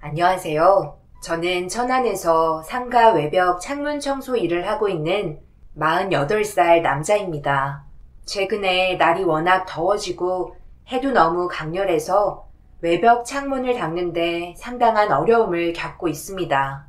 안녕하세요. 저는 천안에서 상가 외벽 창문 청소 일을 하고 있는 48살 남자입니다. 최근에 날이 워낙 더워지고 해도 너무 강렬해서 외벽 창문을 닦는데 상당한 어려움을 겪고 있습니다.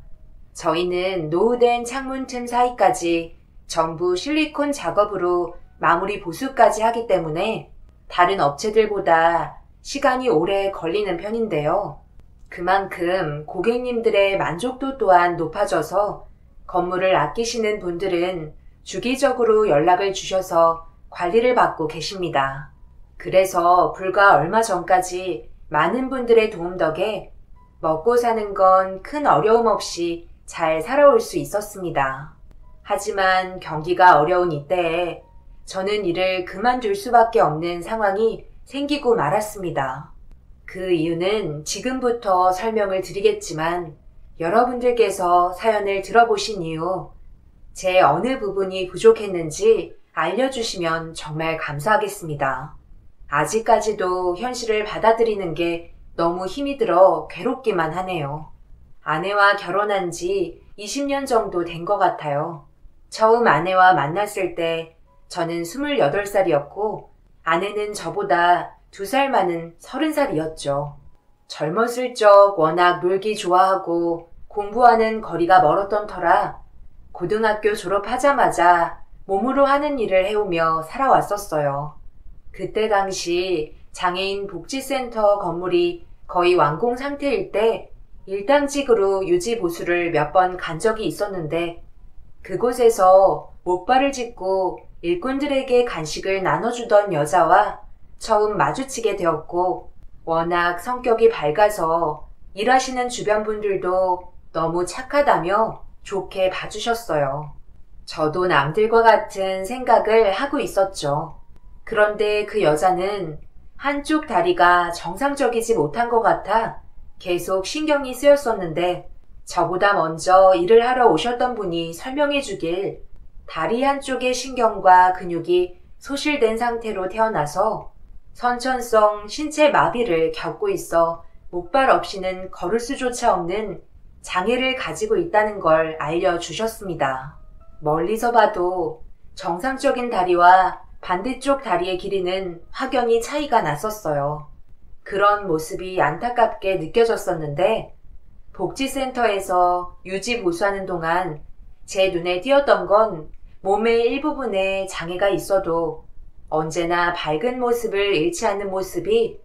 저희는 노후된 창문 틈 사이까지 전부 실리콘 작업으로 마무리 보수까지 하기 때문에 다른 업체들보다 시간이 오래 걸리는 편인데요. 그만큼 고객님들의 만족도 또한 높아져서 건물을 아끼시는 분들은 주기적으로 연락을 주셔서 관리를 받고 계십니다. 그래서 불과 얼마 전까지 많은 분들의 도움 덕에 먹고 사는 건 큰 어려움 없이 잘 살아올 수 있었습니다. 하지만 경기가 어려운 이때에 저는 일을 그만둘 수밖에 없는 상황이 생기고 말았습니다. 그 이유는 지금부터 설명을 드리겠지만 여러분들께서 사연을 들어보신 이후 제 어느 부분이 부족했는지 알려주시면 정말 감사하겠습니다. 아직까지도 현실을 받아들이는 게 너무 힘이 들어 괴롭기만 하네요. 아내와 결혼한 지 20년 정도 된 것 같아요. 처음 아내와 만났을 때 저는 28살이었고 아내는 저보다 2살 많은 30살이었죠. 젊었을 적 워낙 놀기 좋아하고 공부하는 거리가 멀었던 터라 고등학교 졸업하자마자 몸으로 하는 일을 해오며 살아왔었어요. 그때 당시 장애인 복지센터 건물이 거의 완공 상태일 때 일당직으로 유지 보수를 몇 번 간 적이 있었는데 그곳에서 목발을 짚고 일꾼들에게 간식을 나눠주던 여자와 처음 마주치게 되었고 워낙 성격이 밝아서 일하시는 주변 분들도 너무 착하다며 좋게 봐주셨어요. 저도 남들과 같은 생각을 하고 있었죠. 그런데 그 여자는 한쪽 다리가 정상적이지 못한 것 같아 계속 신경이 쓰였었는데 저보다 먼저 일을 하러 오셨던 분이 설명해 주길 다리 한쪽의 신경과 근육이 소실된 상태로 태어나서 선천성 신체 마비를 겪고 있어 목발 없이는 걸을 수조차 없는 장애를 가지고 있다는 걸 알려주셨습니다. 멀리서 봐도 정상적인 다리와 반대쪽 다리의 길이는 확연히 차이가 났었어요. 그런 모습이 안타깝게 느껴졌었는데 복지센터에서 유지 보수하는 동안 제 눈에 띄었던 건 몸의 일부분에 장애가 있어도 언제나 밝은 모습을 잃지 않는 모습이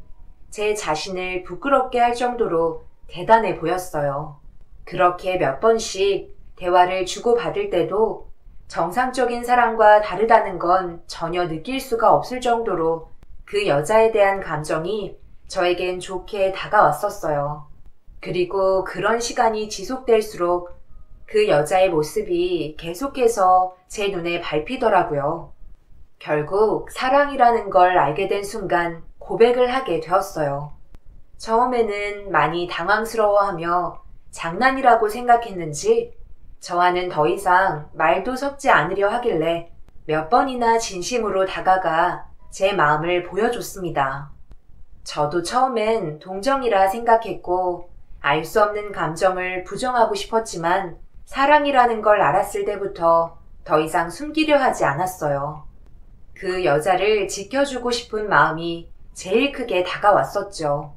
제 자신을 부끄럽게 할 정도로 대단해 보였어요. 그렇게 몇 번씩 대화를 주고받을 때도 정상적인 사람과 다르다는 건 전혀 느낄 수가 없을 정도로 그 여자에 대한 감정이 저에겐 좋게 다가왔었어요. 그리고 그런 시간이 지속될수록 그 여자의 모습이 계속해서 제 눈에 밟히더라고요. 결국 사랑이라는 걸 알게 된 순간 고백을 하게 되었어요. 처음에는 많이 당황스러워하며 장난이라고 생각했는지 저와는 더 이상 말도 섞지 않으려 하길래 몇 번이나 진심으로 다가가 제 마음을 보여줬습니다. 저도 처음엔 동정이라 생각했고 알 수 없는 감정을 부정하고 싶었지만 사랑이라는 걸 알았을 때부터 더 이상 숨기려 하지 않았어요. 그 여자를 지켜주고 싶은 마음이 제일 크게 다가왔었죠.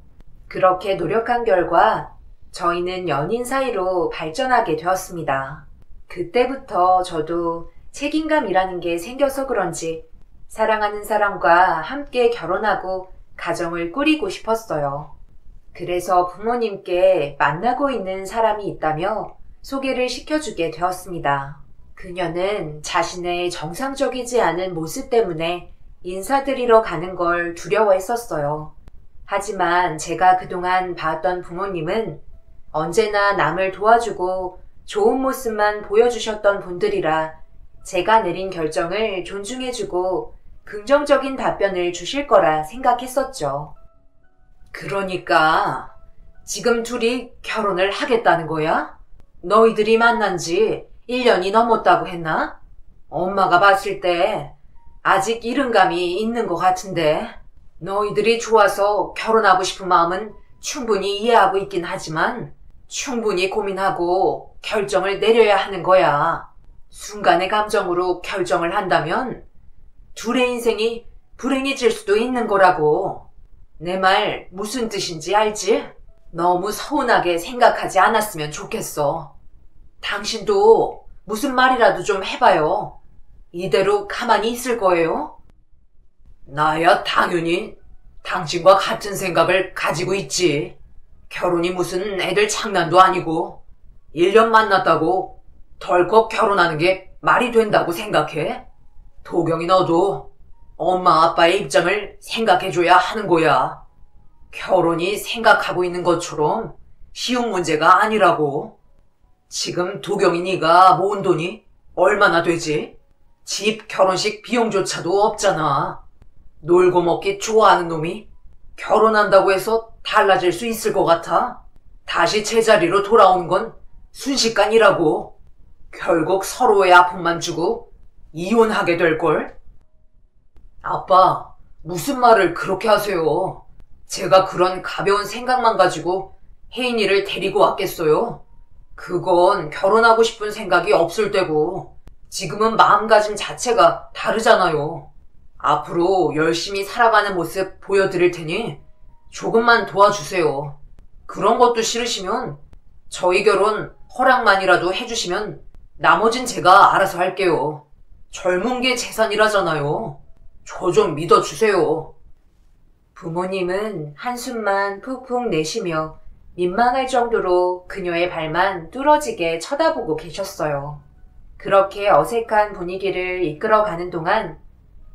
그렇게 노력한 결과 저희는 연인 사이로 발전하게 되었습니다. 그때부터 저도 책임감이라는 게 생겨서 그런지 사랑하는 사람과 함께 결혼하고 가정을 꾸리고 싶었어요. 그래서 부모님께 만나고 있는 사람이 있다며 소개를 시켜주게 되었습니다. 그녀는 자신의 정상적이지 않은 모습 때문에 인사드리러 가는 걸 두려워했었어요. 하지만 제가 그동안 봐왔던 부모님은 언제나 남을 도와주고 좋은 모습만 보여주셨던 분들이라 제가 내린 결정을 존중해주고 긍정적인 답변을 주실 거라 생각했었죠. 그러니까 지금 둘이 결혼을 하겠다는 거야? 너희들이 만난 지 1년이 넘었다고 했나? 엄마가 봤을 때 아직 이른감이 있는 것 같은데 너희들이 좋아서 결혼하고 싶은 마음은 충분히 이해하고 있긴 하지만 충분히 고민하고 결정을 내려야 하는 거야. 순간의 감정으로 결정을 한다면 둘의 인생이 불행해질 수도 있는 거라고. 내 말 무슨 뜻인지 알지? 너무 서운하게 생각하지 않았으면 좋겠어. 당신도 무슨 말이라도 좀 해봐요. 이대로 가만히 있을 거예요? 나야 당연히 당신과 같은 생각을 가지고 있지. 결혼이 무슨 애들 장난도 아니고 1년 만났다고 덜컥 결혼하는 게 말이 된다고 생각해? 도경이 너도 엄마 아빠의 입장을 생각해줘야 하는 거야. 결혼이 생각하고 있는 것처럼 쉬운 문제가 아니라고. 지금 도경이 네가 모은 돈이 얼마나 되지? 집 결혼식 비용조차도 없잖아. 놀고 먹기 좋아하는 놈이 결혼한다고 해서 달라질 수 있을 것 같아? 다시 제자리로 돌아오는 건 순식간이라고. 결국 서로의 아픔만 주고 이혼하게 될걸? 아빠, 무슨 말을 그렇게 하세요? 제가 그런 가벼운 생각만 가지고 혜인이를 데리고 왔겠어요? 그건 결혼하고 싶은 생각이 없을 때고 지금은 마음가짐 자체가 다르잖아요. 앞으로 열심히 살아가는 모습 보여드릴 테니 조금만 도와주세요. 그런 것도 싫으시면 저희 결혼 허락만이라도 해주시면 나머진 제가 알아서 할게요. 젊은 게 재산이라잖아요. 저 좀 믿어주세요. 부모님은 한숨만 푹푹 내쉬며 민망할 정도로 그녀의 발만 뚫어지게 쳐다보고 계셨어요. 그렇게 어색한 분위기를 이끌어가는 동안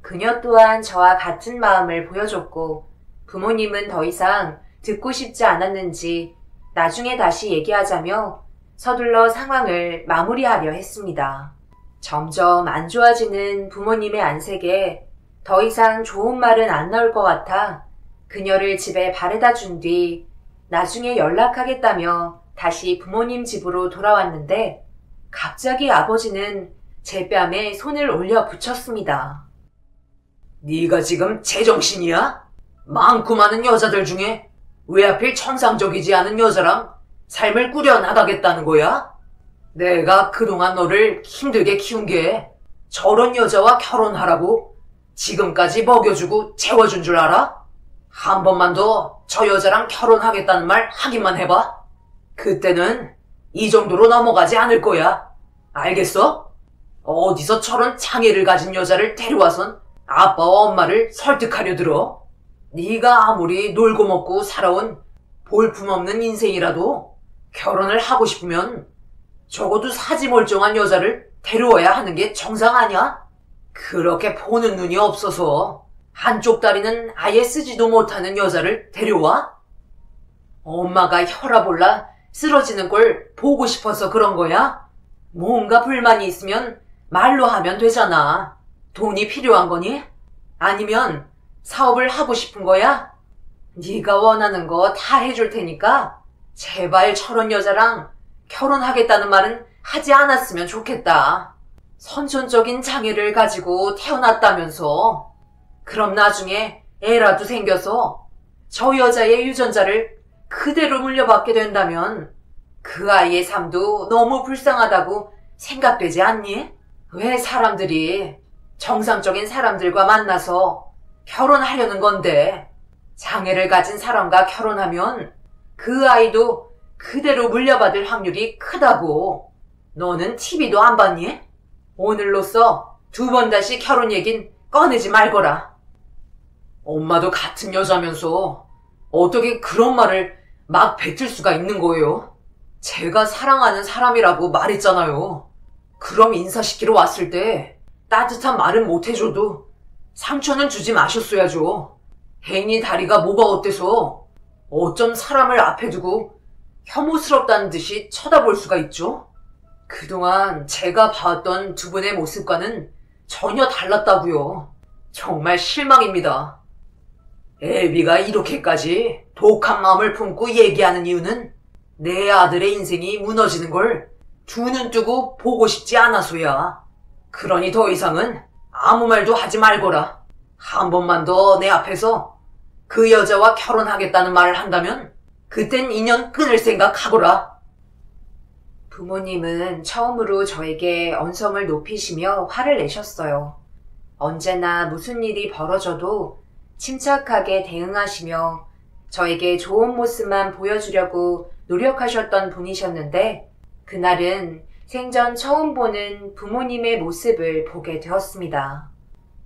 그녀 또한 저와 같은 마음을 보여줬고 부모님은 더 이상 듣고 싶지 않았는지 나중에 다시 얘기하자며 서둘러 상황을 마무리하려 했습니다. 점점 안 좋아지는 부모님의 안색에 더 이상 좋은 말은 안 나올 것 같아 그녀를 집에 바래다 준 뒤 나중에 연락하겠다며 다시 부모님 집으로 돌아왔는데 갑자기 아버지는 제 뺨에 손을 올려 붙였습니다. 네가 지금 제정신이야? 많고 많은 여자들 중에 왜 하필 정상적이지 않은 여자랑 삶을 꾸려나가겠다는 거야? 내가 그동안 너를 힘들게 키운 게 저런 여자와 결혼하라고 지금까지 먹여주고 재워준 줄 알아? 한 번만 더 저 여자랑 결혼하겠다는 말 하기만 해봐. 그때는 이 정도로 넘어가지 않을 거야. 알겠어? 어디서 저런 장애를 가진 여자를 데려와선 아빠와 엄마를 설득하려 들어? 네가 아무리 놀고 먹고 살아온 볼품없는 인생이라도 결혼을 하고 싶으면 적어도 사지멀쩡한 여자를 데려와야 하는 게 정상 아니야? 그렇게 보는 눈이 없어서 한쪽 다리는 아예 쓰지도 못하는 여자를 데려와? 엄마가 혈압 올라 쓰러지는 걸 보고 싶어서 그런 거야? 뭔가 불만이 있으면 말로 하면 되잖아. 돈이 필요한 거니? 아니면 사업을 하고 싶은 거야? 네가 원하는 거 다 해줄 테니까 제발 저런 여자랑 결혼하겠다는 말은 하지 않았으면 좋겠다. 선천적인 장애를 가지고 태어났다면서. 그럼 나중에 애라도 생겨서 저 여자의 유전자를 그대로 물려받게 된다면 그 아이의 삶도 너무 불쌍하다고 생각되지 않니? 왜 사람들이 정상적인 사람들과 만나서 결혼하려는 건데 장애를 가진 사람과 결혼하면 그 아이도 그대로 물려받을 확률이 크다고. 너는 TV도 안 봤니? 오늘로써 2번 다시 결혼 얘긴 꺼내지 말거라. 엄마도 같은 여자면서 어떻게 그런 말을 막 뱉을 수가 있는 거예요? 제가 사랑하는 사람이라고 말했잖아요. 그럼 인사시키러 왔을 때 따뜻한 말은 못 해줘도 상처는 주지 마셨어야죠. 혜인이 다리가 뭐가 어때서 어쩜 사람을 앞에 두고 혐오스럽다는 듯이 쳐다볼 수가 있죠? 그동안 제가 봐왔던 두 분의 모습과는 전혀 달랐다고요. 정말 실망입니다. 애비가 이렇게까지 독한 마음을 품고 얘기하는 이유는 내 아들의 인생이 무너지는 걸 두 눈 뜨고 보고 싶지 않아서야. 그러니 더 이상은 아무 말도 하지 말거라. 한 번만 더 내 앞에서 그 여자와 결혼하겠다는 말을 한다면 그땐 인연 끊을 생각하거라. 부모님은 처음으로 저에게 언성을 높이시며 화를 내셨어요. 언제나 무슨 일이 벌어져도 침착하게 대응하시며 저에게 좋은 모습만 보여주려고 노력하셨던 분이셨는데 그날은 생전 처음 보는 부모님의 모습을 보게 되었습니다.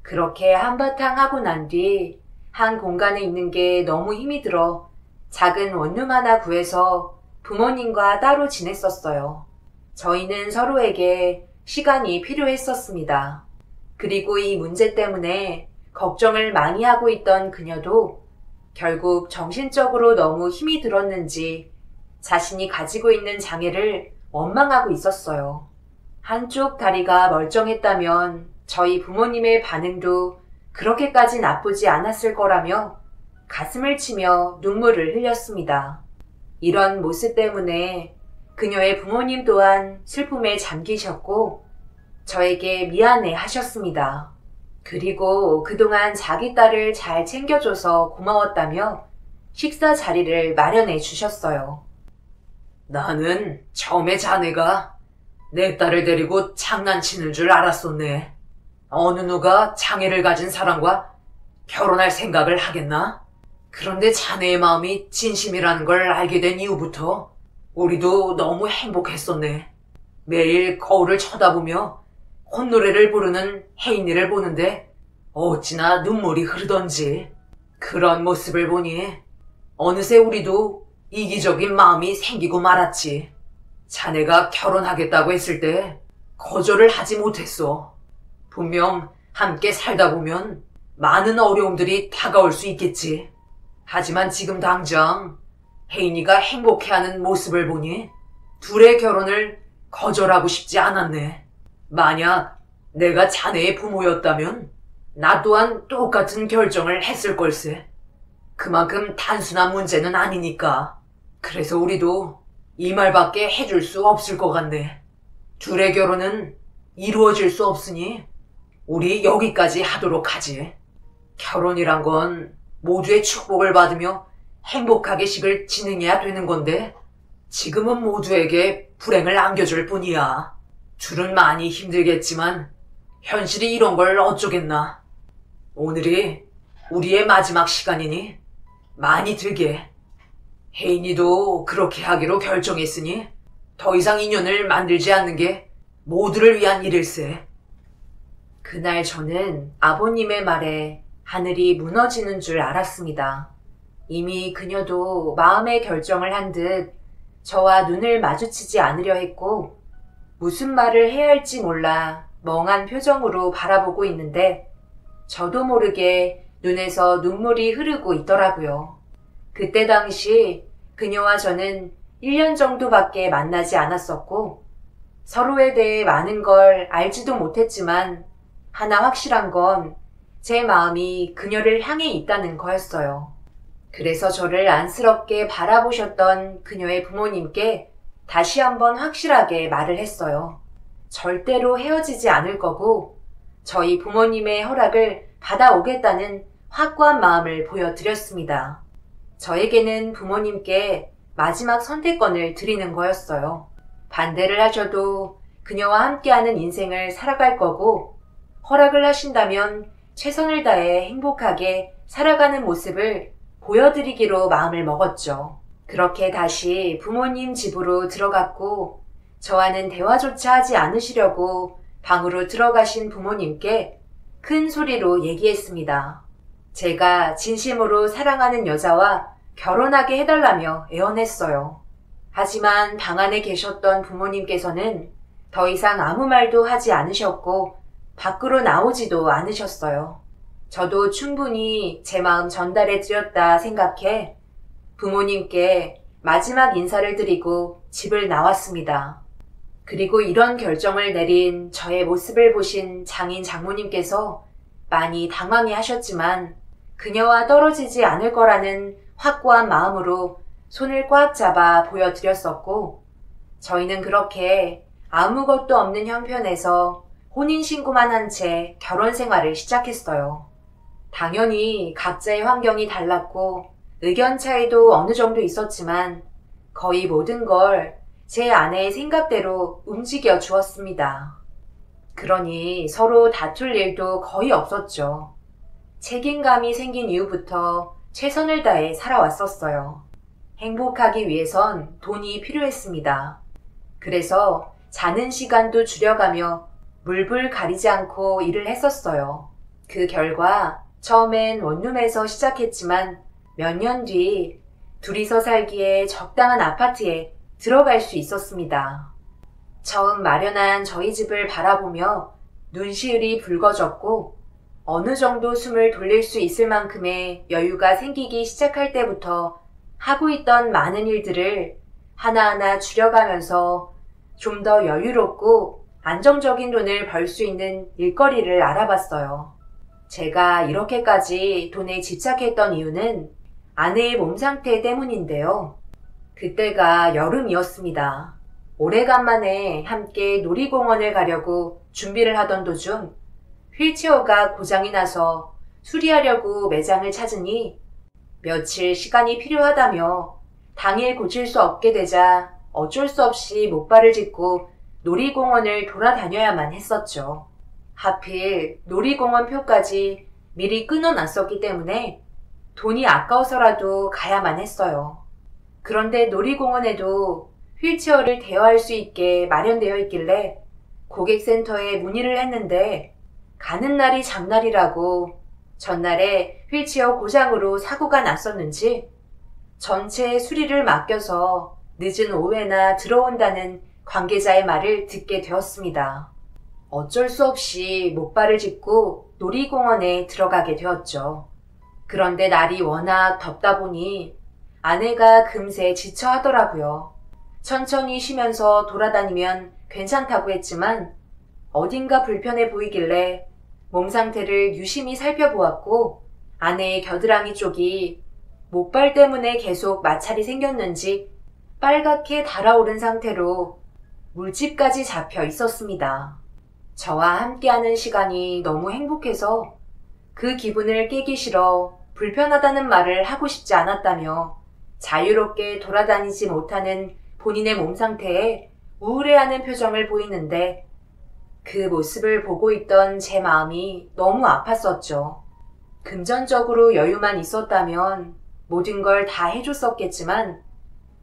그렇게 한바탕 하고 난 뒤 한 공간에 있는 게 너무 힘이 들어 작은 원룸 하나 구해서 부모님과 따로 지냈었어요. 저희는 서로에게 시간이 필요했었습니다. 그리고 이 문제 때문에 걱정을 많이 하고 있던 그녀도 결국 정신적으로 너무 힘이 들었는지 자신이 가지고 있는 장애를 원망하고 있었어요. 한쪽 다리가 멀쩡했다면 저희 부모님의 반응도 그렇게까지 나쁘지 않았을 거라며 가슴을 치며 눈물을 흘렸습니다. 이런 모습 때문에 그녀의 부모님 또한 슬픔에 잠기셨고 저에게 미안해 하셨습니다. 그리고 그동안 자기 딸을 잘 챙겨줘서 고마웠다며 식사 자리를 마련해 주셨어요. 나는 처음에 자네가 내 딸을 데리고 장난치는 줄 알았었네. 어느 누가 장애를 가진 사람과 결혼할 생각을 하겠나? 그런데 자네의 마음이 진심이라는 걸 알게 된 이후부터 우리도 너무 행복했었네. 매일 거울을 쳐다보며 콧노래를 부르는 혜인이를 보는데 어찌나 눈물이 흐르던지. 그런 모습을 보니 어느새 우리도 이기적인 마음이 생기고 말았지. 자네가 결혼하겠다고 했을 때 거절을 하지 못했어. 분명 함께 살다 보면 많은 어려움들이 다가올 수 있겠지. 하지만 지금 당장 혜인이가 행복해하는 모습을 보니 둘의 결혼을 거절하고 싶지 않았네. 만약 내가 자네의 부모였다면 나 또한 똑같은 결정을 했을 걸세. 그만큼 단순한 문제는 아니니까. 그래서 우리도 이 말밖에 해줄 수 없을 것 같네. 둘의 결혼은 이루어질 수 없으니 우리 여기까지 하도록 하지. 결혼이란 건 모두의 축복을 받으며 행복하게 식을 진행해야 되는 건데 지금은 모두에게 불행을 안겨줄 뿐이야. 둘은 많이 힘들겠지만 현실이 이런 걸 어쩌겠나. 오늘이 우리의 마지막 시간이니 많이 들게. 혜인이도 그렇게 하기로 결정했으니 더 이상 인연을 만들지 않는 게 모두를 위한 일일세. 그날 저는 아버님의 말에 하늘이 무너지는 줄 알았습니다. 이미 그녀도 마음의 결정을 한 듯 저와 눈을 마주치지 않으려 했고 무슨 말을 해야 할지 몰라 멍한 표정으로 바라보고 있는데 저도 모르게 눈에서 눈물이 흐르고 있더라고요. 그때 당시 그녀와 저는 1년 정도밖에 만나지 않았었고 서로에 대해 많은 걸 알지도 못했지만 하나 확실한 건 제 마음이 그녀를 향해 있다는 거였어요. 그래서 저를 안쓰럽게 바라보셨던 그녀의 부모님께 다시 한번 확실하게 말을 했어요. 절대로 헤어지지 않을 거고 저희 부모님의 허락을 받아오겠다는 확고한 마음을 보여드렸습니다. 저에게는 부모님께 마지막 선택권을 드리는 거였어요. 반대를 하셔도 그녀와 함께하는 인생을 살아갈 거고 허락을 하신다면 최선을 다해 행복하게 살아가는 모습을 보여드리기로 마음을 먹었죠. 그렇게 다시 부모님 집으로 들어갔고 저와는 대화조차 하지 않으시려고 방으로 들어가신 부모님께 큰 소리로 얘기했습니다. 제가 진심으로 사랑하는 여자와 결혼하게 해달라며 애원했어요. 하지만 방 안에 계셨던 부모님께서는 더 이상 아무 말도 하지 않으셨고 밖으로 나오지도 않으셨어요. 저도 충분히 제 마음 전달해 드렸다 생각해 부모님께 마지막 인사를 드리고 집을 나왔습니다. 그리고 이런 결정을 내린 저의 모습을 보신 장인 장모님께서 많이 당황해 하셨지만 그녀와 떨어지지 않을 거라는 확고한 마음으로 손을 꽉 잡아 보여드렸었고 저희는 그렇게 아무것도 없는 형편에서 혼인신고만 한 채 결혼 생활을 시작했어요. 당연히 각자의 환경이 달랐고 의견 차이도 어느 정도 있었지만 거의 모든 걸 제 아내의 생각대로 움직여 주었습니다. 그러니 서로 다툴 일도 거의 없었죠. 책임감이 생긴 이후부터 최선을 다해 살아왔었어요. 행복하기 위해선 돈이 필요했습니다. 그래서 자는 시간도 줄여가며 물불 가리지 않고 일을 했었어요. 그 결과 처음엔 원룸에서 시작했지만 몇 년 뒤 둘이서 살기에 적당한 아파트에 들어갈 수 있었습니다. 처음 마련한 저희 집을 바라보며 눈시울이 붉어졌고 어느 정도 숨을 돌릴 수 있을 만큼의 여유가 생기기 시작할 때부터 하고 있던 많은 일들을 하나하나 줄여가면서 좀 더 여유롭고 안정적인 돈을 벌 수 있는 일거리를 알아봤어요. 제가 이렇게까지 돈에 집착했던 이유는 아내의 몸 상태 때문인데요. 그때가 여름이었습니다. 오래간만에 함께 놀이공원을 가려고 준비를 하던 도중 휠체어가 고장이 나서 수리하려고 매장을 찾으니 며칠 시간이 필요하다며 당일 고칠 수 없게 되자 어쩔 수 없이 목발을 짚고 놀이공원을 돌아다녀야만 했었죠. 하필 놀이공원 표까지 미리 끊어놨었기 때문에 돈이 아까워서라도 가야만 했어요. 그런데 놀이공원에도 휠체어를 대여할 수 있게 마련되어 있길래 고객센터에 문의를 했는데 가는 날이 장날이라고 전날에 휠체어 고장으로 사고가 났었는지 전체 수리를 맡겨서 늦은 오후에나 들어온다는 관계자의 말을 듣게 되었습니다. 어쩔 수 없이 목발을 짚고 놀이공원에 들어가게 되었죠. 그런데 날이 워낙 덥다 보니 아내가 금세 지쳐 하더라고요. 천천히 쉬면서 돌아다니면 괜찮다고 했지만 어딘가 불편해 보이길래 몸 상태를 유심히 살펴보았고 아내의 겨드랑이 쪽이 목발 때문에 계속 마찰이 생겼는지 빨갛게 달아오른 상태로 물집까지 잡혀 있었습니다. 저와 함께하는 시간이 너무 행복해서 그 기분을 깨기 싫어 불편하다는 말을 하고 싶지 않았다며 자유롭게 돌아다니지 못하는 본인의 몸 상태에 우울해하는 표정을 보이는데 그 모습을 보고 있던 제 마음이 너무 아팠었죠. 금전적으로 여유만 있었다면 모든 걸 다 해줬었겠지만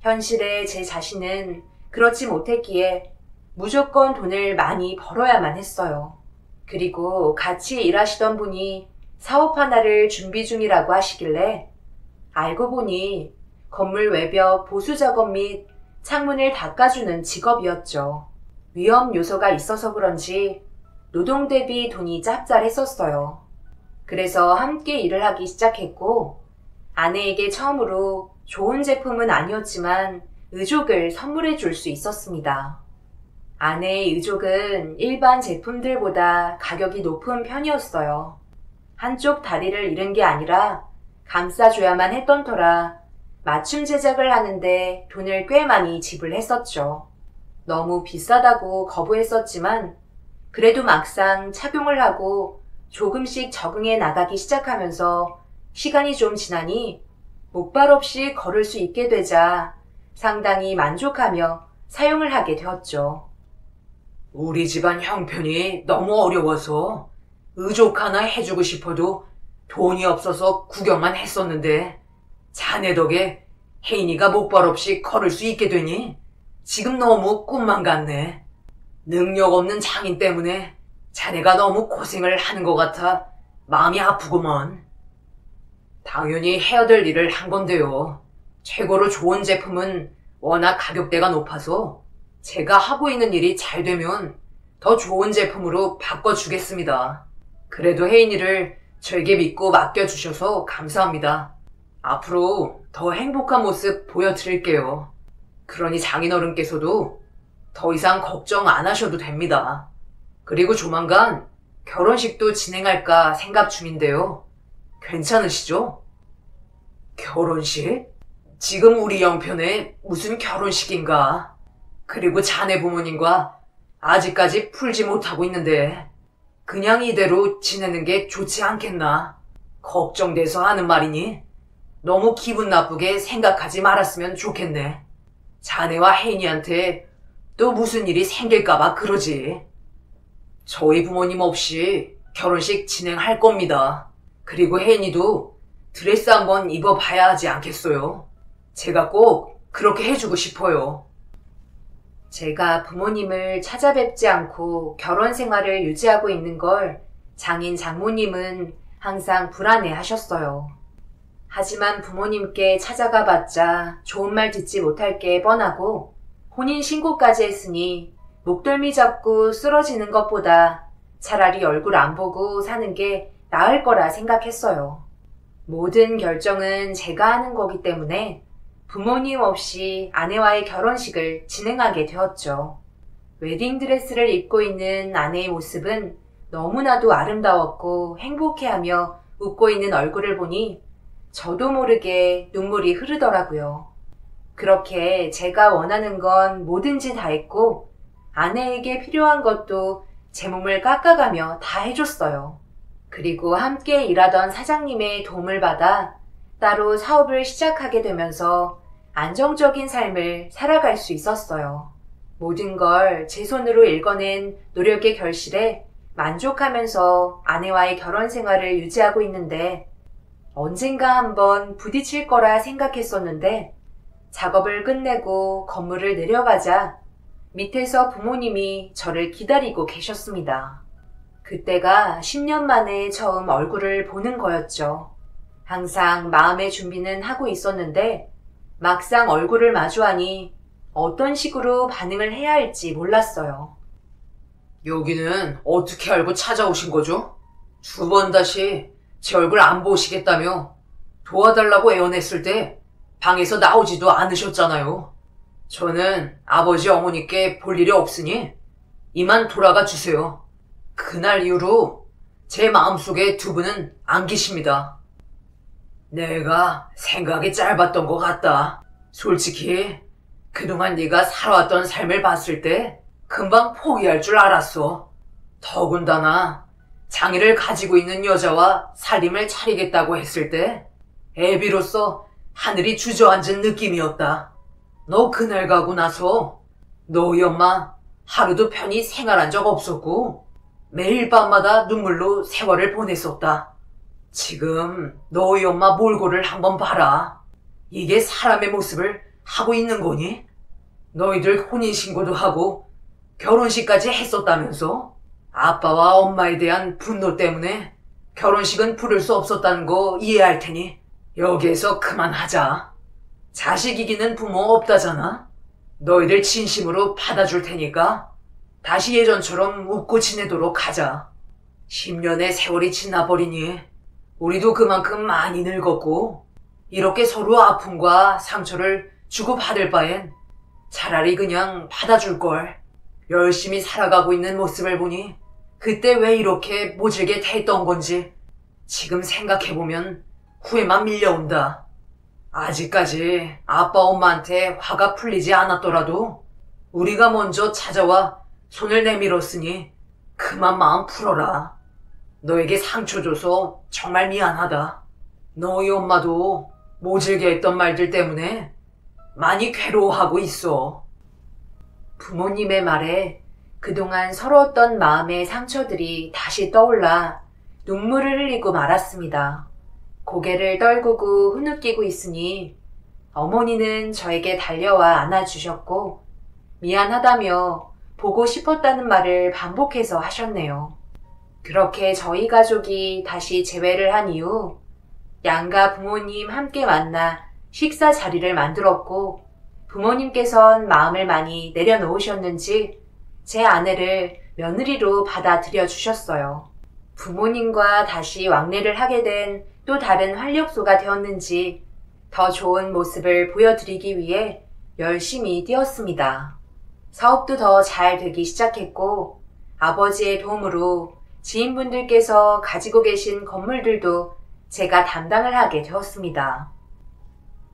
현실에 제 자신은 그렇지 못했기에 무조건 돈을 많이 벌어야만 했어요. 그리고 같이 일하시던 분이 사업 하나를 준비 중이라고 하시길래 알고 보니 건물 외벽 보수 작업 및 창문을 닦아주는 직업이었죠. 위험 요소가 있어서 그런지 노동 대비 돈이 짭짤했었어요. 그래서 함께 일을 하기 시작했고 아내에게 처음으로 좋은 제품은 아니었지만 의족을 선물해 줄 수 있었습니다. 아내의 의족은 일반 제품들보다 가격이 높은 편이었어요. 한쪽 다리를 잃은 게 아니라 감싸줘야만 했던 터라 맞춤 제작을 하는데 돈을 꽤 많이 지불했었죠. 너무 비싸다고 거부했었지만 그래도 막상 착용을 하고 조금씩 적응해 나가기 시작하면서 시간이 좀 지나니 목발 없이 걸을 수 있게 되자 상당히 만족하며 사용을 하게 되었죠. 우리 집안 형편이 너무 어려워서 의족 하나 해주고 싶어도 돈이 없어서 구경만 했었는데 자네 덕에 혜인이가 목발 없이 걸을 수 있게 되니 지금 너무 꿈만 같네. 능력 없는 장인 때문에 자네가 너무 고생을 하는 것 같아 마음이 아프구먼. 당연히 해야 될 일을 한 건데요. 최고로 좋은 제품은 워낙 가격대가 높아서 제가 하고 있는 일이 잘 되면 더 좋은 제품으로 바꿔주겠습니다. 그래도 혜인이를 저에게 믿고 맡겨주셔서 감사합니다. 앞으로 더 행복한 모습 보여드릴게요. 그러니 장인어른께서도 더 이상 걱정 안 하셔도 됩니다. 그리고 조만간 결혼식도 진행할까 생각 중인데요. 괜찮으시죠? 결혼식? 지금 우리 영편에 무슨 결혼식인가? 그리고 자네 부모님과 아직까지 풀지 못하고 있는데 그냥 이대로 지내는 게 좋지 않겠나? 걱정돼서 하는 말이니 너무 기분 나쁘게 생각하지 말았으면 좋겠네. 자네와 혜인이한테 또 무슨 일이 생길까봐 그러지. 저희 부모님 없이 결혼식 진행할 겁니다. 그리고 혜인이도 드레스 한번 입어봐야 하지 않겠어요? 제가 꼭 그렇게 해주고 싶어요. 제가 부모님을 찾아뵙지 않고 결혼 생활을 유지하고 있는 걸 장인 장모님은 항상 불안해 하셨어요. 하지만 부모님께 찾아가 봤자 좋은 말 듣지 못할 게 뻔하고 혼인신고까지 했으니 목덜미 잡고 쓰러지는 것보다 차라리 얼굴 안 보고 사는 게 나을 거라 생각했어요. 모든 결정은 제가 하는 거기 때문에 부모님 없이 아내와의 결혼식을 진행하게 되었죠. 웨딩드레스를 입고 있는 아내의 모습은 너무나도 아름다웠고 행복해하며 웃고 있는 얼굴을 보니 저도 모르게 눈물이 흐르더라고요. 그렇게 제가 원하는 건 뭐든지 다 했고 아내에게 필요한 것도 제 몸을 깎아가며 다 해줬어요. 그리고 함께 일하던 사장님의 도움을 받아 따로 사업을 시작하게 되면서 안정적인 삶을 살아갈 수 있었어요. 모든 걸 제 손으로 읽어낸 노력의 결실에 만족하면서 아내와의 결혼 생활을 유지하고 있는데 언젠가 한번 부딪힐 거라 생각했었는데 작업을 끝내고 건물을 내려가자 밑에서 부모님이 저를 기다리고 계셨습니다. 그때가 10년 만에 처음 얼굴을 보는 거였죠. 항상 마음의 준비는 하고 있었는데 막상 얼굴을 마주하니 어떤 식으로 반응을 해야 할지 몰랐어요. 여기는 어떻게 알고 찾아오신 거죠? 2번 다시 제 얼굴 안 보시겠다며 도와달라고 애원했을 때 방에서 나오지도 않으셨잖아요. 저는 아버지 어머니께 볼 일이 없으니 이만 돌아가 주세요. 그날 이후로 제 마음속에 2분은 안 계십니다. 내가 생각이 짧았던 것 같다. 솔직히 그동안 네가 살아왔던 삶을 봤을 때 금방 포기할 줄 알았어. 더군다나 장애를 가지고 있는 여자와 살림을 차리겠다고 했을 때 애비로서 하늘이 주저앉은 느낌이었다. 너 그날 가고 나서 너희 엄마 하루도 편히 생활한 적 없었고 매일 밤마다 눈물로 세월을 보냈었다. 지금 너희 엄마 몰골을 한번 봐라. 이게 사람의 모습을 하고 있는 거니? 너희들 혼인신고도 하고 결혼식까지 했었다면서? 아빠와 엄마에 대한 분노 때문에 결혼식은 부를 수 없었다는 거 이해할 테니 여기에서 그만하자. 자식 이기는 부모 없다잖아. 너희들 진심으로 받아줄 테니까 다시 예전처럼 웃고 지내도록 하자. 10년의 세월이 지나버리니 우리도 그만큼 많이 늙었고 이렇게 서로 아픔과 상처를 주고받을 바엔 차라리 그냥 받아줄걸. 열심히 살아가고 있는 모습을 보니 그때 왜 이렇게 모질게 대했던 건지 지금 생각해보면 후회만 밀려온다. 아직까지 아빠 엄마한테 화가 풀리지 않았더라도 우리가 먼저 찾아와 손을 내밀었으니 그만 마음 풀어라. 너에게 상처 줘서 정말 미안하다. 너희 엄마도 모질게 했던 말들 때문에 많이 괴로워하고 있어. 부모님의 말에 그동안 서러웠던 마음의 상처들이 다시 떠올라 눈물을 흘리고 말았습니다. 고개를 떨구고 흐느끼고 있으니 어머니는 저에게 달려와 안아주셨고 미안하다며 보고 싶었다는 말을 반복해서 하셨네요. 그렇게 저희 가족이 다시 재회를 한 이후 양가 부모님 함께 만나 식사 자리를 만들었고 부모님께선 마음을 많이 내려놓으셨는지 제 아내를 며느리로 받아들여 주셨어요. 부모님과 다시 왕래를 하게 된 또 다른 활력소가 되었는지 더 좋은 모습을 보여드리기 위해 열심히 뛰었습니다. 사업도 더 잘 되기 시작했고 아버지의 도움으로 지인분들께서 가지고 계신 건물들도 제가 담당을 하게 되었습니다.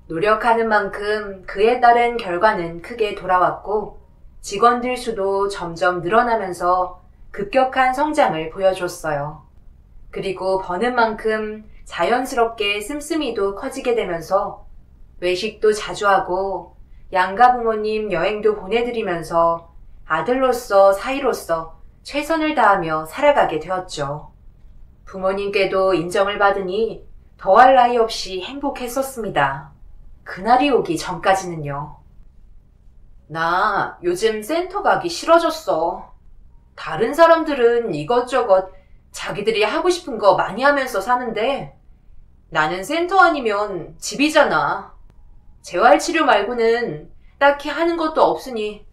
노력하는 만큼 그에 따른 결과는 크게 돌아왔고 직원들 수도 점점 늘어나면서 급격한 성장을 보여줬어요. 그리고 버는 만큼 자연스럽게 씀씀이도 커지게 되면서 외식도 자주 하고 양가 부모님 여행도 보내드리면서 아들로서 사위로서 최선을 다하며 살아가게 되었죠. 부모님께도 인정을 받으니 더할 나위 없이 행복했었습니다. 그날이 오기 전까지는요. 나 요즘 센터 가기 싫어졌어. 다른 사람들은 이것저것 자기들이 하고 싶은 거 많이 하면서 사는데 나는 센터 아니면 집이잖아. 재활치료 말고는 딱히 하는 것도 없으니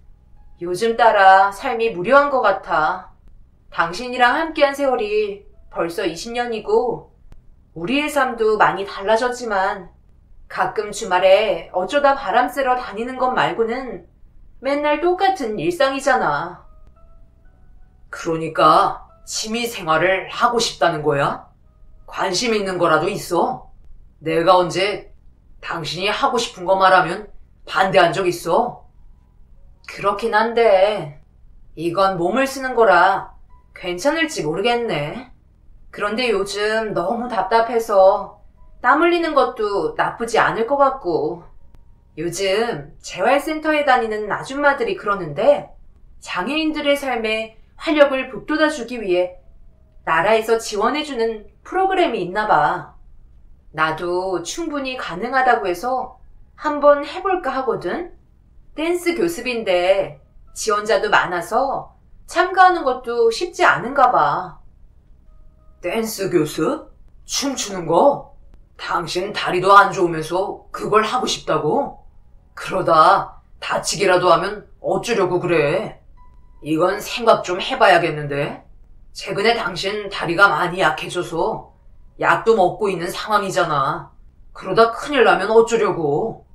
요즘 따라 삶이 무료한 것 같아. 당신이랑 함께한 세월이 벌써 20년이고 우리의 삶도 많이 달라졌지만 가끔 주말에 어쩌다 바람 쐬러 다니는 것 말고는 맨날 똑같은 일상이잖아. 그러니까 취미 생활을 하고 싶다는 거야? 관심 있는 거라도 있어? 내가 언제 당신이 하고 싶은 거 말하면 반대한 적 있어? 그렇긴 한데 이건 몸을 쓰는 거라 괜찮을지 모르겠네. 그런데 요즘 너무 답답해서 땀 흘리는 것도 나쁘지 않을 것 같고 요즘 재활센터에 다니는 아줌마들이 그러는데 장애인들의 삶에 활력을 북돋아주기 위해 나라에서 지원해주는 프로그램이 있나 봐. 나도 충분히 가능하다고 해서 한번 해볼까 하거든? 댄스 교습인데 지원자도 많아서 참가하는 것도 쉽지 않은가 봐. 댄스 교습? 춤추는 거? 당신 다리도 안 좋으면서 그걸 하고 싶다고? 그러다 다치기라도 하면 어쩌려고 그래? 이건 생각 좀 해봐야겠는데? 최근에 당신 다리가 많이 약해져서 약도 먹고 있는 상황이잖아. 그러다 큰일 나면 어쩌려고?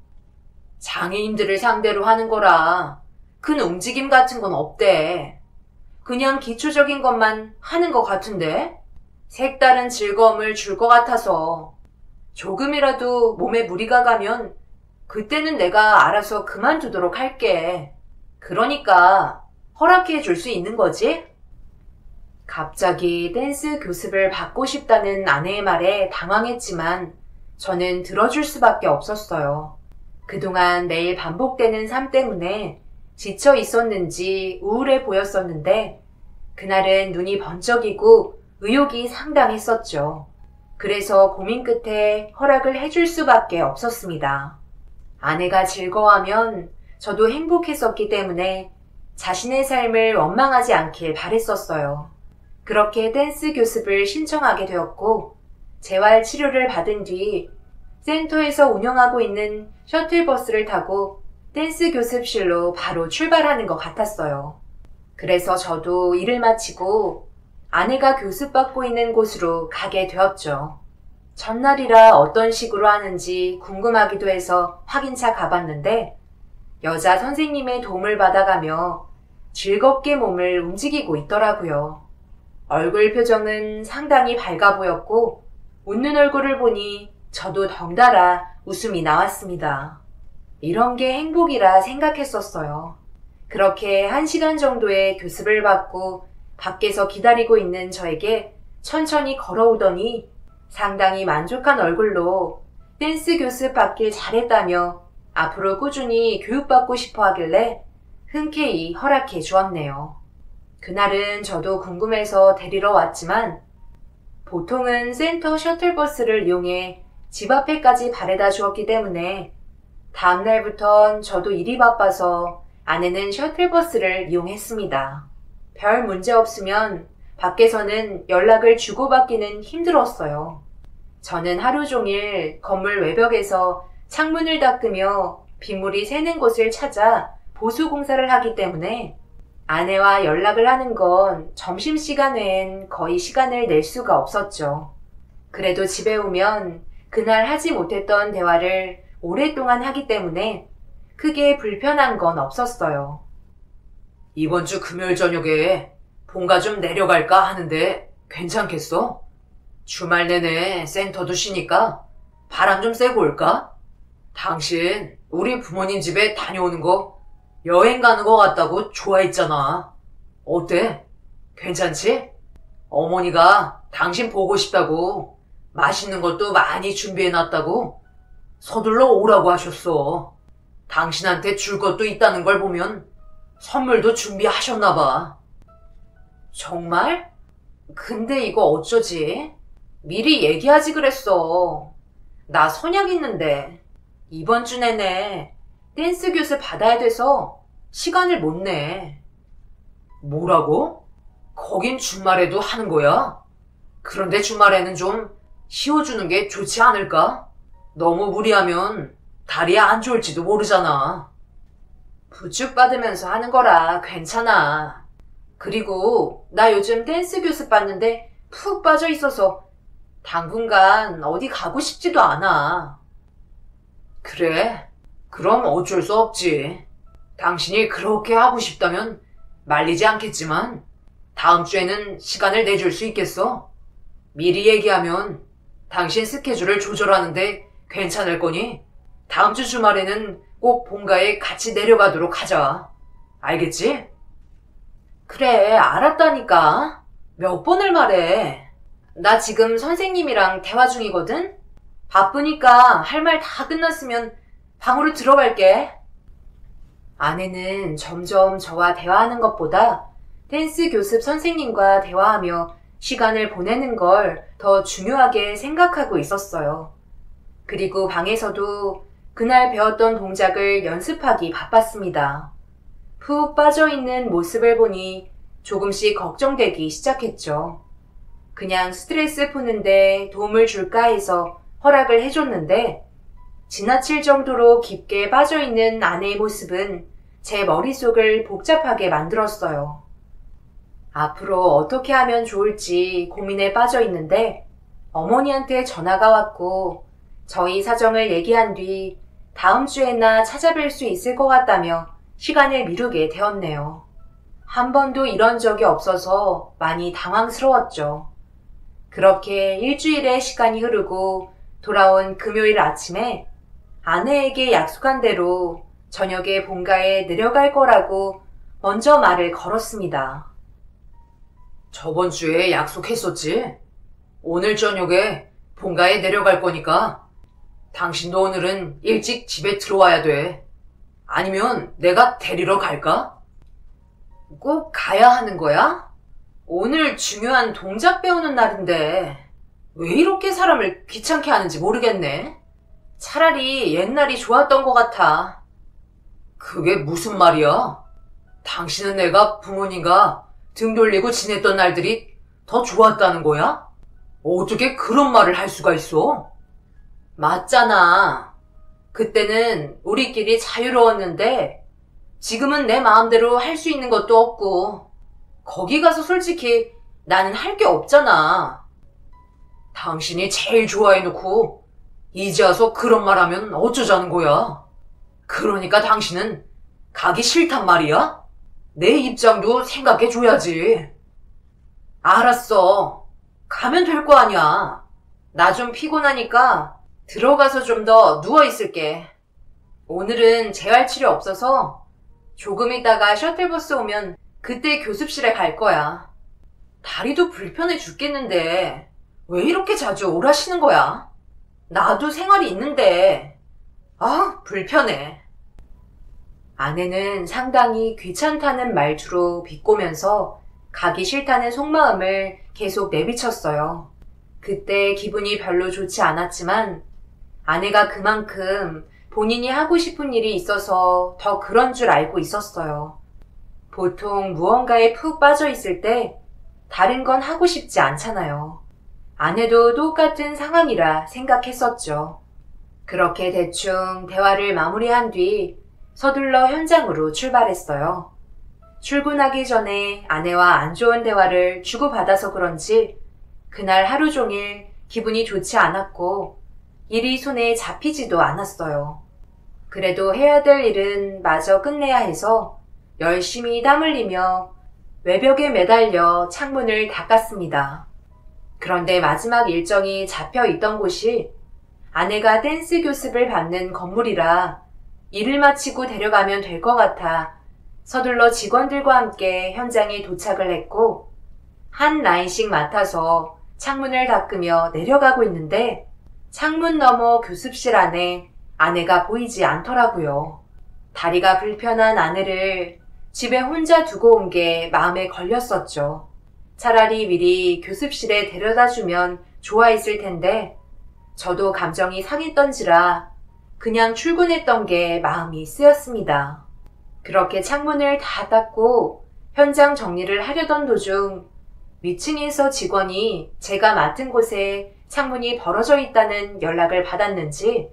장애인들을 상대로 하는 거라 큰 움직임 같은 건 없대. 그냥 기초적인 것만 하는 것 같은데? 색다른 즐거움을 줄 것 같아서 조금이라도 몸에 무리가 가면 그때는 내가 알아서 그만두도록 할게. 그러니까 허락해 줄 수 있는 거지? 갑자기 댄스 교습을 받고 싶다는 아내의 말에 당황했지만 저는 들어줄 수밖에 없었어요. 그동안 매일 반복되는 삶 때문에 지쳐 있었는지 우울해 보였었는데 그날은 눈이 번쩍이고 의욕이 상당했었죠. 그래서 고민 끝에 허락을 해줄 수밖에 없었습니다. 아내가 즐거워하면 저도 행복했었기 때문에 자신의 삶을 원망하지 않길 바랬었어요. 그렇게 댄스 교습을 신청하게 되었고 재활 치료를 받은 뒤 센터에서 운영하고 있는 셔틀버스를 타고 댄스 교습실로 바로 출발하는 것 같았어요. 그래서 저도 일을 마치고 아내가 교습받고 있는 곳으로 가게 되었죠. 첫날이라 어떤 식으로 하는지 궁금하기도 해서 확인차 가봤는데 여자 선생님의 도움을 받아가며 즐겁게 몸을 움직이고 있더라고요. 얼굴 표정은 상당히 밝아 보였고 웃는 얼굴을 보니 저도 덩달아 웃음이 나왔습니다. 이런 게 행복이라 생각했었어요. 그렇게 1시간 정도의 교습을 받고 밖에서 기다리고 있는 저에게 천천히 걸어오더니 상당히 만족한 얼굴로 댄스 교습 받길 잘했다며 앞으로 꾸준히 교육받고 싶어 하길래 흔쾌히 허락해 주었네요. 그날은 저도 궁금해서 데리러 왔지만 보통은 센터 셔틀버스를 이용해 집 앞에까지 바래다 주었기 때문에 다음날부턴 저도 일이 바빠서 아내는 셔틀버스를 이용했습니다. 별 문제 없으면 밖에서는 연락을 주고받기는 힘들었어요. 저는 하루 종일 건물 외벽에서 창문을 닦으며 빗물이 새는 곳을 찾아 보수 공사를 하기 때문에 아내와 연락을 하는 건 점심시간 외엔 거의 시간을 낼 수가 없었죠. 그래도 집에 오면 그날 하지 못했던 대화를 오랫동안 하기 때문에 크게 불편한 건 없었어요. 이번 주 금요일 저녁에 본가 좀 내려갈까 하는데 괜찮겠어? 주말 내내 센터도 쉬니까 바람 좀 쐬고 올까? 당신 우리 부모님 집에 다녀오는 거 여행 가는 거 같다고 좋아했잖아. 어때? 괜찮지? 어머니가 당신 보고 싶다고 맛있는 것도 많이 준비해놨다고 서둘러 오라고 하셨어. 당신한테 줄 것도 있다는 걸 보면 선물도 준비하셨나 봐. 정말? 근데 이거 어쩌지? 미리 얘기하지 그랬어. 나 선약 있는데 이번 주 내내 댄스 교습 받아야 돼서 시간을 못 내. 뭐라고? 거긴 주말에도 하는 거야? 그런데 주말에는 좀 쉬어주는 게 좋지 않을까? 너무 무리하면 다리에 안 좋을지도 모르잖아. 부축받으면서 하는 거라 괜찮아. 그리고 나 요즘 댄스 교습 받는데 푹 빠져 있어서 당분간 어디 가고 싶지도 않아. 그래? 그럼 어쩔 수 없지. 당신이 그렇게 하고 싶다면 말리지 않겠지만 다음 주에는 시간을 내줄 수 있겠어? 미리 얘기하면 당신 스케줄을 조절하는데 괜찮을 거니 다음 주 주말에는 꼭 본가에 같이 내려가도록 하자. 알겠지? 그래, 알았다니까. 몇 번을 말해. 나 지금 선생님이랑 대화 중이거든? 바쁘니까 할 말 다 끝났으면 방으로 들어갈게. 아내는 점점 저와 대화하는 것보다 댄스 교습 선생님과 대화하며 시간을 보내는 걸 더 중요하게 생각하고 있었어요. 그리고 방에서도 그날 배웠던 동작을 연습하기 바빴습니다. 푹 빠져있는 모습을 보니 조금씩 걱정되기 시작했죠. 그냥 스트레스 푸는데 도움을 줄까 해서 허락을 해줬는데 지나칠 정도로 깊게 빠져있는 아내의 모습은 제 머릿속을 복잡하게 만들었어요. 앞으로 어떻게 하면 좋을지 고민에 빠져 있는데 어머니한테 전화가 왔고 저희 사정을 얘기한 뒤 다음 주에나 찾아뵐 수 있을 것 같다며 시간을 미루게 되었네요. 한 번도 이런 적이 없어서 많이 당황스러웠죠. 그렇게 일주일의 시간이 흐르고 돌아온 금요일 아침에 아내에게 약속한 대로 저녁에 본가에 내려갈 거라고 먼저 말을 걸었습니다. 저번 주에 약속했었지? 오늘 저녁에 본가에 내려갈 거니까 당신도 오늘은 일찍 집에 들어와야 돼. 아니면 내가 데리러 갈까? 꼭 가야 하는 거야? 오늘 중요한 동작 배우는 날인데 왜 이렇게 사람을 귀찮게 하는지 모르겠네. 차라리 옛날이 좋았던 것 같아. 그게 무슨 말이야? 당신은 내가 부모님과 등 돌리고 지냈던 날들이 더 좋았다는 거야? 어떻게 그런 말을 할 수가 있어? 맞잖아. 그때는 우리끼리 자유로웠는데 지금은 내 마음대로 할 수 있는 것도 없고 거기 가서 솔직히 나는 할 게 없잖아. 당신이 제일 좋아해놓고 이제 와서 그런 말 하면 어쩌자는 거야? 그러니까 당신은 가기 싫단 말이야? 내 입장도 생각해줘야지. 알았어. 가면 될 거 아니야. 나 좀 피곤하니까 들어가서 좀 더 누워있을게. 오늘은 재활치료 없어서 조금 있다가 셔틀버스 오면 그때 교습실에 갈 거야. 다리도 불편해 죽겠는데 왜 이렇게 자주 오라시는 거야? 나도 생활이 있는데. 아, 불편해. 아내는 상당히 귀찮다는 말투로 비꼬면서 가기 싫다는 속마음을 계속 내비쳤어요. 그때 기분이 별로 좋지 않았지만 아내가 그만큼 본인이 하고 싶은 일이 있어서 더 그런 줄 알고 있었어요. 보통 무언가에 푹 빠져 있을 때 다른 건 하고 싶지 않잖아요. 아내도 똑같은 상황이라 생각했었죠. 그렇게 대충 대화를 마무리한 뒤 서둘러 현장으로 출발했어요. 출근하기 전에 아내와 안 좋은 대화를 주고받아서 그런지 그날 하루 종일 기분이 좋지 않았고 일이 손에 잡히지도 않았어요. 그래도 해야 될 일은 마저 끝내야 해서 열심히 땀 흘리며 외벽에 매달려 창문을 닦았습니다. 그런데 마지막 일정이 잡혀 있던 곳이 아내가 댄스 교습을 받는 건물이라 일을 마치고 데려가면 될 것 같아 서둘러 직원들과 함께 현장에 도착을 했고 한 라인씩 맡아서 창문을 닦으며 내려가고 있는데 창문 너머 교습실 안에 아내가 보이지 않더라고요. 다리가 불편한 아내를 집에 혼자 두고 온 게 마음에 걸렸었죠. 차라리 미리 교습실에 데려다 주면 좋아했을 텐데 저도 감정이 상했던지라 그냥 출근했던 게 마음이 쓰였습니다. 그렇게 창문을 다 닫고 현장 정리를 하려던 도중 위층에서 직원이 제가 맡은 곳에 창문이 벌어져 있다는 연락을 받았는지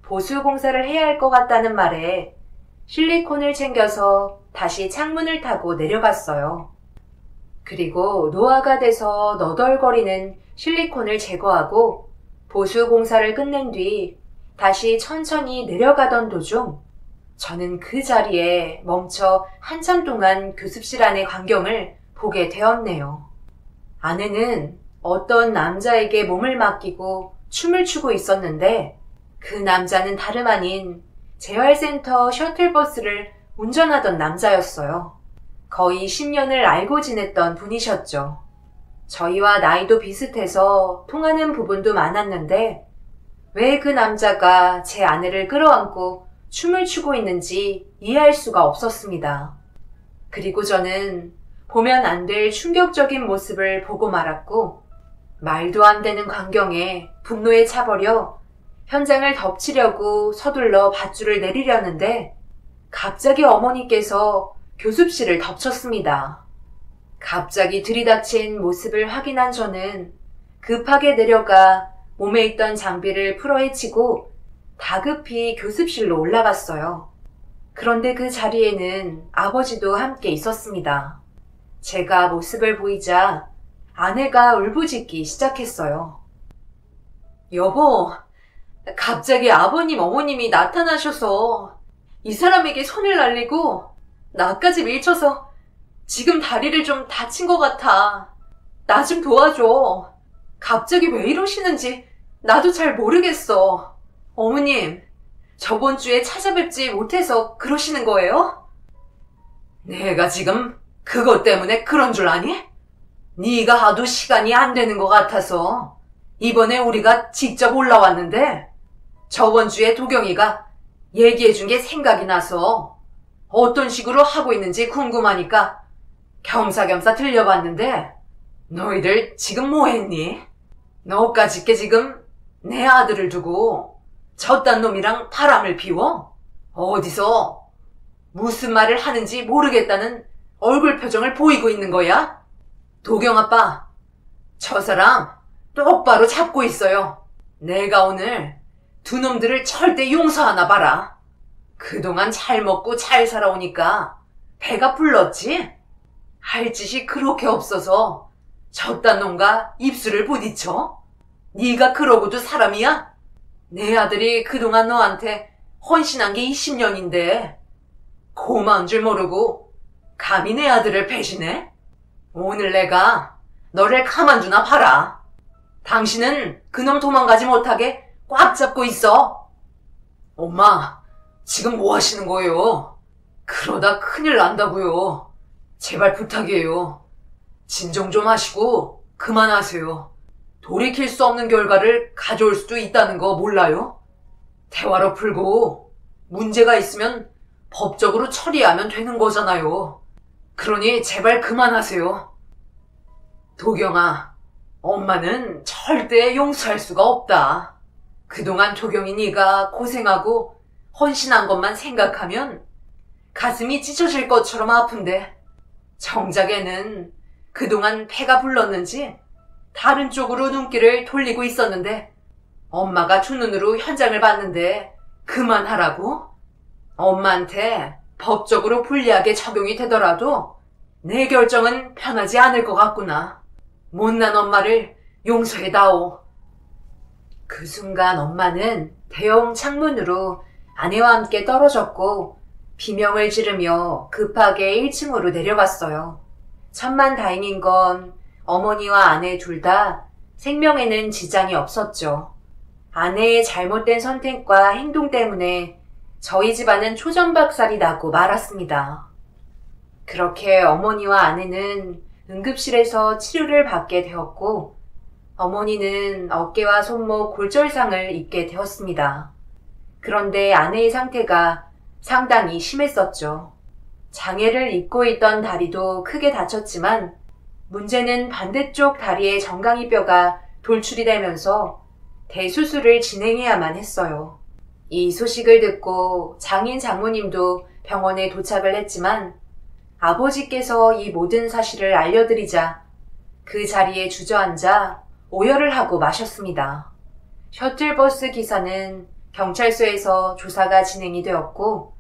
보수 공사를 해야 할 것 같다는 말에 실리콘을 챙겨서 다시 창문을 타고 내려갔어요. 그리고 노화가 돼서 너덜거리는 실리콘을 제거하고 보수 공사를 끝낸 뒤 다시 천천히 내려가던 도중 저는 그 자리에 멈춰 한참 동안 교습실 안의 광경을 보게 되었네요. 아내는 어떤 남자에게 몸을 맡기고 춤을 추고 있었는데 그 남자는 다름 아닌 재활센터 셔틀버스를 운전하던 남자였어요. 거의 10년을 알고 지냈던 분이셨죠. 저희와 나이도 비슷해서 통하는 부분도 많았는데 왜 그 남자가 제 아내를 끌어안고 춤을 추고 있는지 이해할 수가 없었습니다. 그리고 저는 보면 안 될 충격적인 모습을 보고 말았고 말도 안 되는 광경에 분노에 차버려 현장을 덮치려고 서둘러 밧줄을 내리려는데 갑자기 어머니께서 교습실을 덮쳤습니다. 갑자기 들이닥친 모습을 확인한 저는 급하게 내려가 몸에 있던 장비를 풀어헤치고 다급히 교습실로 올라갔어요. 그런데 그 자리에는 아버지도 함께 있었습니다. 제가 모습을 보이자 아내가 울부짖기 시작했어요. 여보, 갑자기 아버님, 어머님이 나타나셔서 이 사람에게 손을 날리고 나까지 밀쳐서 지금 다리를 좀 다친 것 같아. 나 좀 도와줘. 갑자기 왜 이러시는지 나도 잘 모르겠어. 어머님, 저번 주에 찾아뵙지 못해서 그러시는 거예요? 내가 지금 그것 때문에 그런 줄 아니? 네가 하도 시간이 안 되는 것 같아서 이번에 우리가 직접 올라왔는데 저번 주에 도경이가 얘기해 준 게 생각이 나서 어떤 식으로 하고 있는지 궁금하니까 겸사겸사 들려봤는데 너희들 지금 뭐 했니? 너까짓게 지금 내 아들을 두고 저딴 놈이랑 바람을 피워? 어디서 무슨 말을 하는지 모르겠다는 얼굴 표정을 보이고 있는 거야? 도경 아빠, 저 사람 똑바로 잡고 있어요. 내가 오늘 두 놈들을 절대 용서하나 봐라. 그동안 잘 먹고 잘 살아오니까 배가 불렀지? 할 짓이 그렇게 없어서 저딴 놈과 입술을 부딪혀? 네가 그러고도 사람이야? 내 아들이 그동안 너한테 헌신한 게 20년인데 고마운 줄 모르고 감히 내 아들을 배신해? 오늘 내가 너를 가만두나 봐라. 당신은 그놈 도망가지 못하게 꽉 잡고 있어. 엄마, 지금 뭐 하시는 거예요? 그러다 큰일 난다고요. 제발 부탁이에요. 진정 좀 하시고 그만하세요. 돌이킬 수 없는 결과를 가져올 수도 있다는 거 몰라요? 대화로 풀고 문제가 있으면 법적으로 처리하면 되는 거잖아요. 그러니 제발 그만하세요. 도경아, 엄마는 절대 용서할 수가 없다. 그동안 도경이 네가 고생하고 헌신한 것만 생각하면 가슴이 찢어질 것처럼 아픈데 정작에는 그동안 배가 불렀는지 다른 쪽으로 눈길을 돌리고 있었는데 엄마가 두 눈으로 현장을 봤는데 그만하라고? 엄마한테 법적으로 불리하게 적용이 되더라도 내 결정은 편하지 않을 것 같구나. 못난 엄마를 용서해다오. 그 순간 엄마는 대형 창문으로 아내와 함께 떨어졌고 비명을 지르며 급하게 1층으로 내려갔어요. 천만다행인 건 어머니와 아내 둘 다 생명에는 지장이 없었죠. 아내의 잘못된 선택과 행동 때문에 저희 집안은 초전박살이 나고 말았습니다. 그렇게 어머니와 아내는 응급실에서 치료를 받게 되었고 어머니는 어깨와 손목 골절상을 입게 되었습니다. 그런데 아내의 상태가 상당히 심했었죠. 장애를 입고 있던 다리도 크게 다쳤지만 문제는 반대쪽 다리의 정강이 뼈가 돌출이 되면서 대수술을 진행해야만 했어요. 이 소식을 듣고 장인 장모님도 병원에 도착을 했지만 아버지께서 이 모든 사실을 알려드리자 그 자리에 주저앉아 오열을 하고 마셨습니다. 셔틀버스 기사는 경찰서에서 조사가 진행이 되었고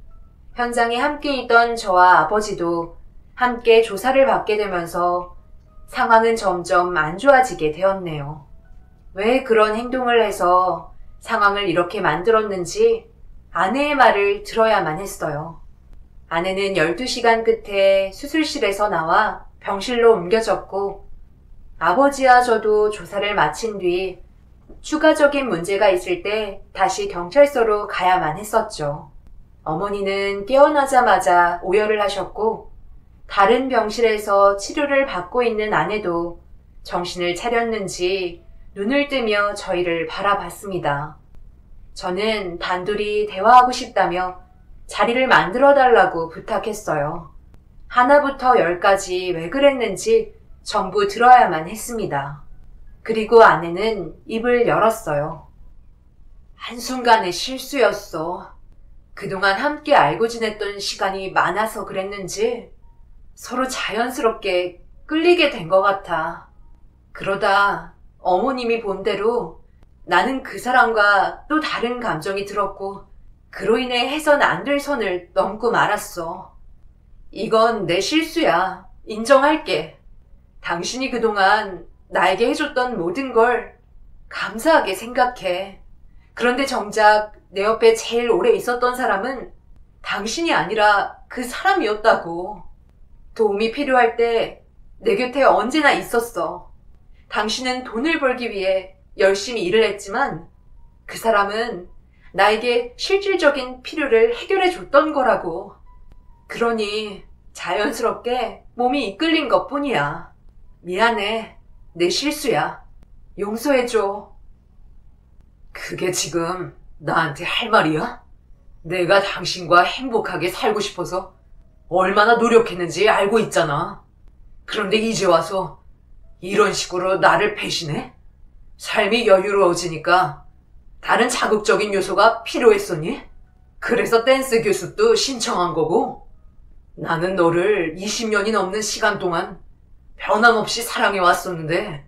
현장에 함께 있던 저와 아버지도 함께 조사를 받게 되면서 상황은 점점 안 좋아지게 되었네요. 왜 그런 행동을 해서 상황을 이렇게 만들었는지 아내의 말을 들어야만 했어요. 아내는 12시간 끝에 수술실에서 나와 병실로 옮겨졌고 아버지와 저도 조사를 마친 뒤 추가적인 문제가 있을 때 다시 경찰서로 가야만 했었죠. 어머니는 깨어나자마자 오열을 하셨고 다른 병실에서 치료를 받고 있는 아내도 정신을 차렸는지 눈을 뜨며 저희를 바라봤습니다. 저는 단둘이 대화하고 싶다며 자리를 만들어달라고 부탁했어요. 하나부터 10까지 왜 그랬는지 전부 들어야만 했습니다. 그리고 아내는 입을 열었어요. 한순간의 실수였어. 그동안 함께 알고 지냈던 시간이 많아서 그랬는지 서로 자연스럽게 끌리게 된 것 같아. 그러다 어머님이 본 대로 나는 그 사람과 또 다른 감정이 들었고 그로 인해 해선 안 될 선을 넘고 말았어. 이건 내 실수야. 인정할게. 당신이 그동안 나에게 해줬던 모든 걸 감사하게 생각해. 그런데 정작 내 옆에 제일 오래 있었던 사람은 당신이 아니라 그 사람이었다고. 도움이 필요할 때 내 곁에 언제나 있었어. 당신은 돈을 벌기 위해 열심히 일을 했지만 그 사람은 나에게 실질적인 필요를 해결해 줬던 거라고. 그러니 자연스럽게 몸이 이끌린 것뿐이야. 미안해. 내 실수야. 용서해줘. 그게 지금 나한테 할 말이야? 내가 당신과 행복하게 살고 싶어서 얼마나 노력했는지 알고 있잖아. 그런데 이제 와서 이런 식으로 나를 배신해? 삶이 여유로워지니까 다른 자극적인 요소가 필요했었니? 그래서 댄스 교습도 신청한 거고. 나는 너를 20년이 넘는 시간 동안 변함없이 사랑해왔었는데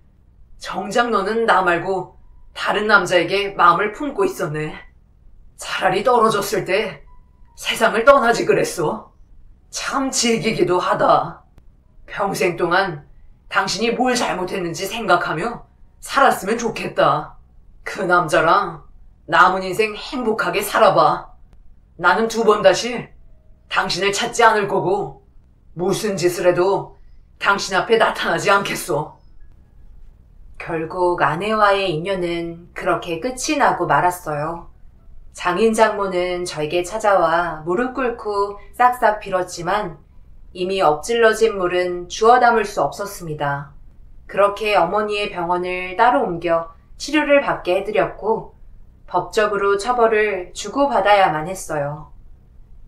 정작 너는 나 말고 다른 남자에게 마음을 품고 있었네. 차라리 떨어졌을 때 세상을 떠나지 그랬어. 참 질기기도 하다. 평생 동안 당신이 뭘 잘못했는지 생각하며 살았으면 좋겠다. 그 남자랑 남은 인생 행복하게 살아봐. 나는 2번 다시 당신을 찾지 않을 거고 무슨 짓을 해도 당신 앞에 나타나지 않겠어. 결국 아내와의 인연은 그렇게 끝이 나고 말았어요. 장인 장모는 저에게 찾아와 무릎 꿇고 싹싹 빌었지만 이미 엎질러진 물은 주워 담을 수 없었습니다. 그렇게 어머니의 병원을 따로 옮겨 치료를 받게 해드렸고 법적으로 처벌을 주고받아야만 했어요.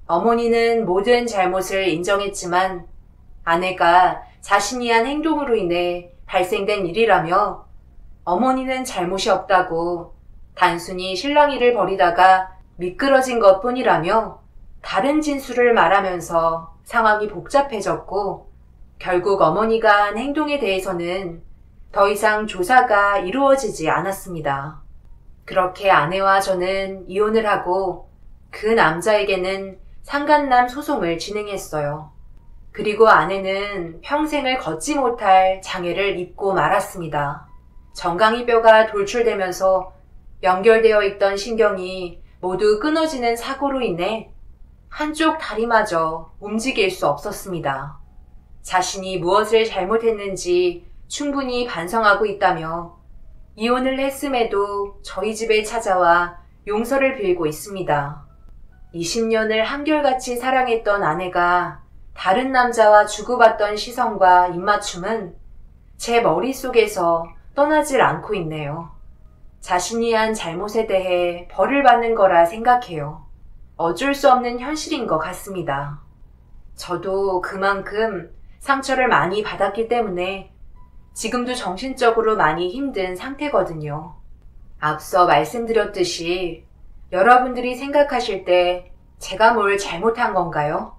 어머니는 모든 잘못을 인정했지만 아내가 자신이 한 행동으로 인해 발생된 일이라며 어머니는 잘못이 없다고 단순히 실랑이를 벌이다가 미끄러진 것뿐이라며 다른 진술을 말하면서 상황이 복잡해졌고 결국 어머니가 한 행동에 대해서는 더 이상 조사가 이루어지지 않았습니다. 그렇게 아내와 저는 이혼을 하고 그 남자에게는 상간남 소송을 진행했어요. 그리고 아내는 평생을 걷지 못할 장애를 입고 말았습니다. 정강이 뼈가 돌출되면서 연결되어 있던 신경이 모두 끊어지는 사고로 인해 한쪽 다리마저 움직일 수 없었습니다. 자신이 무엇을 잘못했는지 충분히 반성하고 있다며 이혼을 했음에도 저희 집에 찾아와 용서를 빌고 있습니다. 20년을 한결같이 사랑했던 아내가 다른 남자와 주고받던 시선과 입맞춤은 제 머릿속에서 떠나질 않고 있네요. 자신이 한 잘못에 대해 벌을 받는 거라 생각해요. 어쩔 수 없는 현실인 것 같습니다. 저도 그만큼 상처를 많이 받았기 때문에 지금도 정신적으로 많이 힘든 상태거든요. 앞서 말씀드렸듯이 여러분들이 생각하실 때 제가 뭘 잘못한 건가요?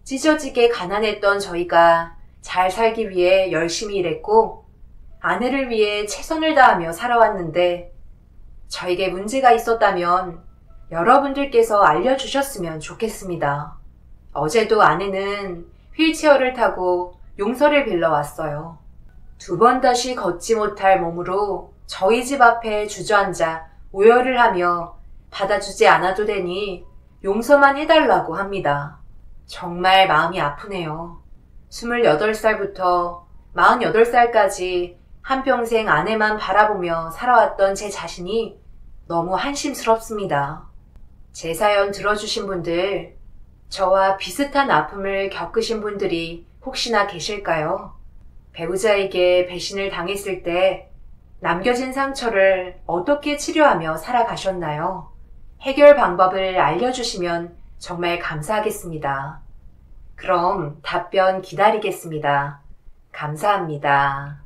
찢어지게 가난했던 저희가 잘 살기 위해 열심히 일했고 아내를 위해 최선을 다하며 살아왔는데 저에게 문제가 있었다면 여러분들께서 알려주셨으면 좋겠습니다. 어제도 아내는 휠체어를 타고 용서를 빌러 왔어요. 2번 다시 걷지 못할 몸으로 저희 집 앞에 주저앉아 오열을 하며 받아주지 않아도 되니 용서만 해달라고 합니다. 정말 마음이 아프네요. 28살부터 48살까지 한평생 아내만 바라보며 살아왔던 제 자신이 너무 한심스럽습니다. 제 사연 들어주신 분들, 저와 비슷한 아픔을 겪으신 분들이 혹시나 계실까요? 배우자에게 배신을 당했을 때 남겨진 상처를 어떻게 치료하며 살아가셨나요? 해결 방법을 알려주시면 정말 감사하겠습니다. 그럼 답변 기다리겠습니다. 감사합니다.